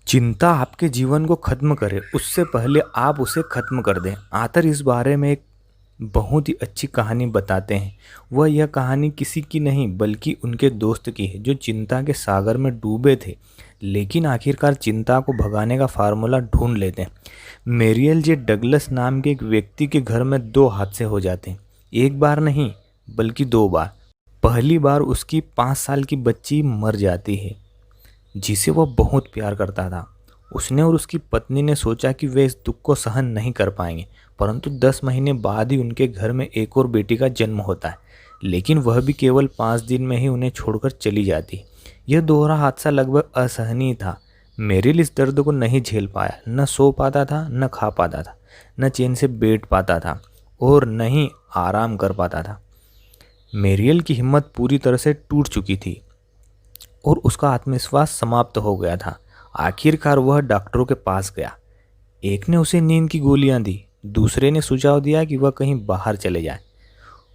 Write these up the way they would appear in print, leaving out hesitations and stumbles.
चिंता आपके जीवन को खत्म करे उससे पहले आप उसे खत्म कर दें। आथर इस बारे में एक बहुत ही अच्छी कहानी बताते हैं। वह यह कहानी किसी की नहीं बल्कि उनके दोस्त की है जो चिंता के सागर में डूबे थे, लेकिन आखिरकार चिंता को भगाने का फार्मूला ढूंढ लेते हैं। मेरियल जे डगलस नाम के एक व्यक्ति के घर में दो हादसे हो जाते हैं। एक बार नहीं बल्कि दो बार। पहली बार उसकी 5 साल की बच्ची मर जाती है जिसे वह बहुत प्यार करता था। उसने और उसकी पत्नी ने सोचा कि वे इस दुख को सहन नहीं कर पाएंगे, परंतु 10 महीने बाद ही उनके घर में एक और बेटी का जन्म होता है, लेकिन वह भी केवल 5 दिन में ही उन्हें छोड़कर चली जाती। यह दोहरा हादसा लगभग असहनीय था। मेरिल इस दर्द को नहीं झेल पाया, न सो पाता था, न खा पाता था, न चैन से बैठ पाता था और न ही आराम कर पाता था। मेरियल की हिम्मत पूरी तरह से टूट चुकी थी और उसका आत्मविश्वास समाप्त हो गया था। आखिरकार वह डॉक्टरों के पास गया। एक ने उसे नींद की गोलियां दी, दूसरे ने सुझाव दिया कि वह कहीं बाहर चले जाए।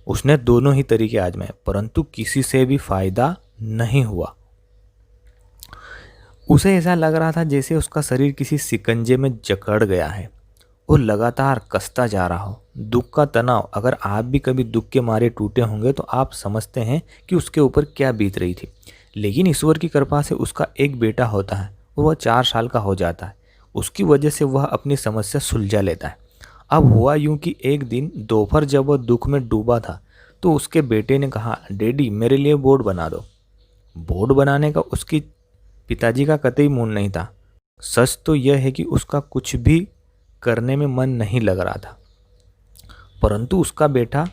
उसने दोनों ही तरीके आजमाए, परंतु किसी से भी फायदा नहीं हुआ। उसे ऐसा लग रहा था जैसे उसका शरीर किसी शिकंजे में जकड़ गया है और लगातार कसता जा रहा हो। दुख का तनाव, अगर आप भी कभी दुख के मारे टूटे होंगे तो आप समझते हैं कि उसके ऊपर क्या बीत रही थी। लेकिन ईश्वर की कृपा से उसका एक बेटा होता है और वह 4 साल का हो जाता है। उसकी वजह से वह अपनी समस्या सुलझा लेता है। अब हुआ यूं कि एक दिन दोपहर जब वह दुख में डूबा था तो उसके बेटे ने कहा, डैडी मेरे लिए बोर्ड बना दो। बोर्ड बनाने का उसके पिताजी का कतई मूड नहीं था। सच तो यह है कि उसका कुछ भी करने में मन नहीं लग रहा था, परंतु उसका बेटा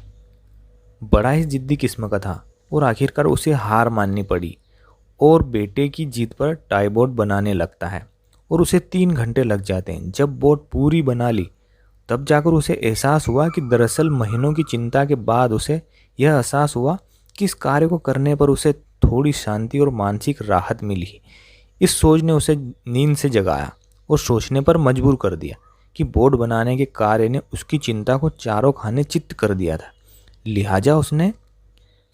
बड़ा ही जिद्दी किस्म का था और आखिरकार उसे हार माननी पड़ी और बेटे की जीत पर टाई बोर्ड बनाने लगता है और उसे 3 घंटे लग जाते हैं। जब बोर्ड पूरी बना ली तब जाकर उसे एहसास हुआ कि दरअसल महीनों की चिंता के बाद उसे यह एहसास हुआ कि इस कार्य को करने पर उसे थोड़ी शांति और मानसिक राहत मिली। इस सोच ने उसे नींद से जगाया और सोचने पर मजबूर कर दिया कि बोर्ड बनाने के कार्य ने उसकी चिंता को चारों खाने चित्त कर दिया था। लिहाजा उसने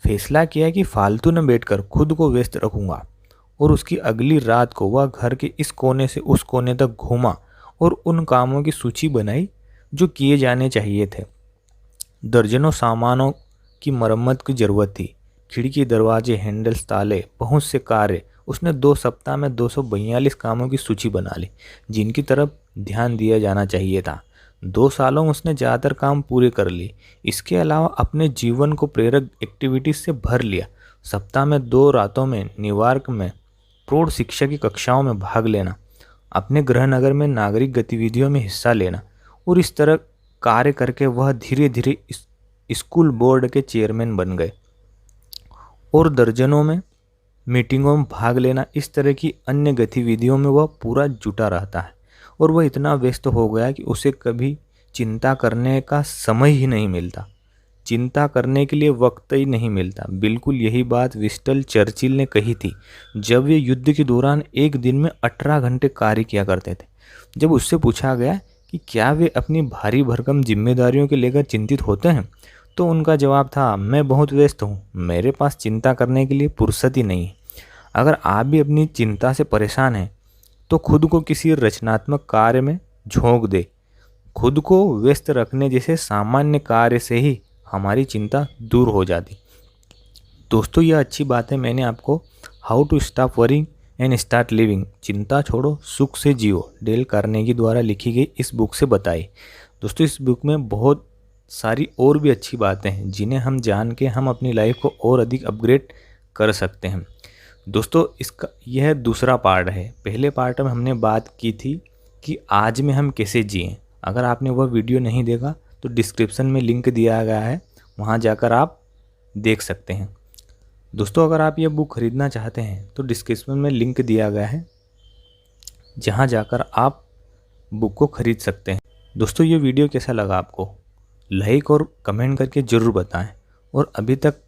फैसला किया कि फालतू न बैठकर खुद को व्यस्त रखूंगा और उसकी अगली रात को वह घर के इस कोने से उस कोने तक घूमा और उन कामों की सूची बनाई जो किए जाने चाहिए थे। दर्जनों सामानों की मरम्मत की जरूरत थी, खिड़की, दरवाजे, हैंडल्स, ताले, बहुत से कार्य। उसने 2 सप्ताह में 242 कामों की सूची बना ली जिनकी तरफ ध्यान दिया जाना चाहिए था। 2 सालों में उसने ज़्यादातर काम पूरे कर लिए। इसके अलावा अपने जीवन को प्रेरक एक्टिविटीज से भर लिया। सप्ताह में 2 रातों में न्यूयॉर्क में प्रौढ़ शिक्षा की कक्षाओं में भाग लेना, अपने गृहनगर में नागरिक गतिविधियों में हिस्सा लेना और इस तरह कार्य करके वह धीरे धीरे स्कूल बोर्ड के चेयरमैन बन गए और दर्जनों में मीटिंगों में भाग लेना। इस तरह की अन्य गतिविधियों में वह पूरा जुटा रहता है और वह इतना व्यस्त हो गया कि उसे कभी चिंता करने का समय ही नहीं मिलता, चिंता करने के लिए वक्त ही नहीं मिलता। बिल्कुल यही बात विंस्टन चर्चिल ने कही थी जब वे युद्ध के दौरान एक दिन में 18 घंटे कार्य किया करते थे। जब उससे पूछा गया कि क्या वे अपनी भारी भरकम जिम्मेदारियों के लेकर चिंतित होते हैं तो उनका जवाब था, मैं बहुत व्यस्त हूँ, मेरे पास चिंता करने के लिए फुर्सत ही नहीं है। अगर आप भी अपनी चिंता से परेशान हैं तो खुद को किसी रचनात्मक कार्य में झोंक दे। खुद को व्यस्त रखने जैसे सामान्य कार्य से ही हमारी चिंता दूर हो जाती। दोस्तों, यह अच्छी बात है मैंने आपको how to stop worrying and start living, चिंता छोड़ो सुख से जियो, डेल कार्नेगी द्वारा लिखी गई इस बुक से बताई। दोस्तों, इस बुक में बहुत सारी और भी अच्छी बातें हैं जिन्हें हम जान के हम अपनी लाइफ को और अधिक अपग्रेड कर सकते हैं। दोस्तों, इसका यह दूसरा पार्ट है। पहले पार्ट में हमने बात की थी कि आज में हम कैसे जिएं। अगर आपने वह वीडियो नहीं देखा तो डिस्क्रिप्शन में लिंक दिया गया है, वहां जाकर आप देख सकते हैं। दोस्तों, अगर आप यह बुक खरीदना चाहते हैं तो डिस्क्रिप्शन में लिंक दिया गया है जहां जाकर आप बुक को खरीद सकते हैं। दोस्तों, ये वीडियो कैसा लगा आपको लाइक और कमेंट करके ज़रूर बताएं और अभी तक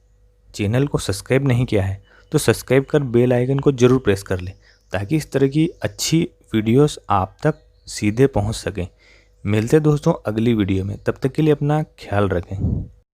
चैनल को सब्सक्राइब नहीं किया है तो सब्सक्राइब कर बेल आइकन को ज़रूर प्रेस कर लें ताकि इस तरह की अच्छी वीडियोस आप तक सीधे पहुंच सकें। मिलते दोस्तों अगली वीडियो में, तब तक के लिए अपना ख्याल रखें।